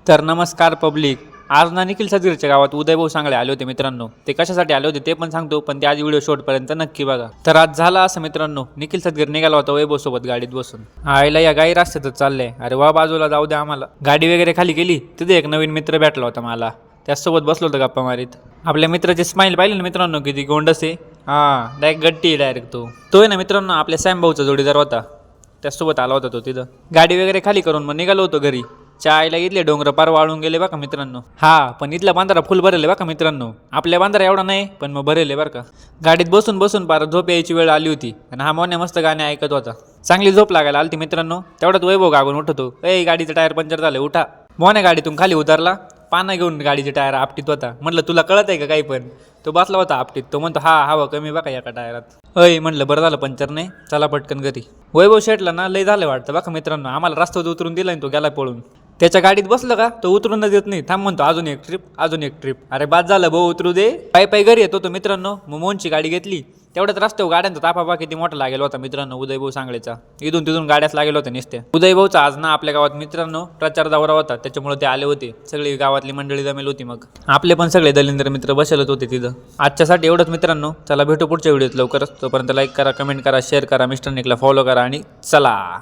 तर नमस्कार पब्लिक. आज ना निखिल सदगीरच्या गावात उदयभाऊ सांगळे आले होते मित्रांनो. ते कशासाठी आले होते ते पण सांगतो, पण ते आज व्हिडिओ शॉर्टपर्यंत नक्की बघा. तर आज झालं असं मित्रांनो, निखिल सदगीर निघाला होता वैभव सोबत गाडीत बसून. आईला या गाई रस्त्यातच चाललंय. अरे वा, बाजूला जाऊ द्या आम्हाला. गाडी वगैरे खाली गेली तिथे एक नवीन मित्र भेटला होता मला. त्याचसोबत बसलो होतो गप्पा मारीत. आपल्या मित्राची स्माईल पाहिली ना मित्रांनो, किती गोंडस आहे. हां, डायरेक्ट गट्टी डायरेक्ट तो आहे ना मित्रांनो, आपल्या सॅम भाऊचा जोडीदार होता. त्याचसोबत आला होता तो तिथं. गाडी वगैरे खाली करून मग निघालो होतो घरी. चायला इथले डोंगर पार वाळून गेले बघा मित्रांनो. हा, पण इथला बांधारा फुल भरेल बघा मित्रांनो. आपल्या बांधारा एवढा नाही, पण मग भरेल बरं का. गाडीत बसून बसून पार झोप यायची वेळ आली होती आणि हा मोन्या मस्त गाणे ऐकत होता. चांगली झोप लागायला आली मित्रांनो. तेवढ्यात वैभव गागून उठतो, ए गाडीचं टायर पंक्चर झालं, उठा. मोन्या गाडीतून खाली उतरला, पानं घेऊन गाडीचे टायर आपटीत होता. म्हटलं तुला कळत आहे का काही पण. तो बसला होता आपटीत. तो म्हणतो हा हवा कमी बघा एका टायरात. अय म्हणलं बरं झालं पंक्चर नाही, चला पटकन घरी. वैभव शेटला ना लय झालं वाटतं बघा मित्रांनो. आम्हाला रस्त्यावर उतरून दिला तो गेला पळून. त्याच्या गाडीत बसलं का तो उतरूनच देत नाही. थांब म्हणतो अजून एक ट्रिप, अजून एक ट्रिप. अरे बाद झालं भाऊ, उतरू दे. पायी पायी घरी येतो तो मित्रांनो. मग मोहनची गाडी घेतली. तेवढ्यात रस्त्यावर गाड्यांचा ताफा किती मोठा लागेल होता मित्रांनो उदयभाऊ सांगळेचा. इथून तिथून गाड्याच लागेल होत्या नुसत्या. उदयभाऊचा आज ना आपल्या गावात मित्रांनो प्रचार दौरा होता, त्याच्यामुळे ते आले होते. सगळी गावातली मंडळी जमेल होती. मग आपले पण सगळे दलिंद्र मित्र बसलेत होते तिथं. आजच्यासाठी एवढंच मित्रांनो. चला भेटू पुढच्या व्हिडिओत लवकरच. तोपर्यंत लाईक करा, कमेंट करा, शेअर करा, मिस्टर निकला फॉलो करा आणि चला.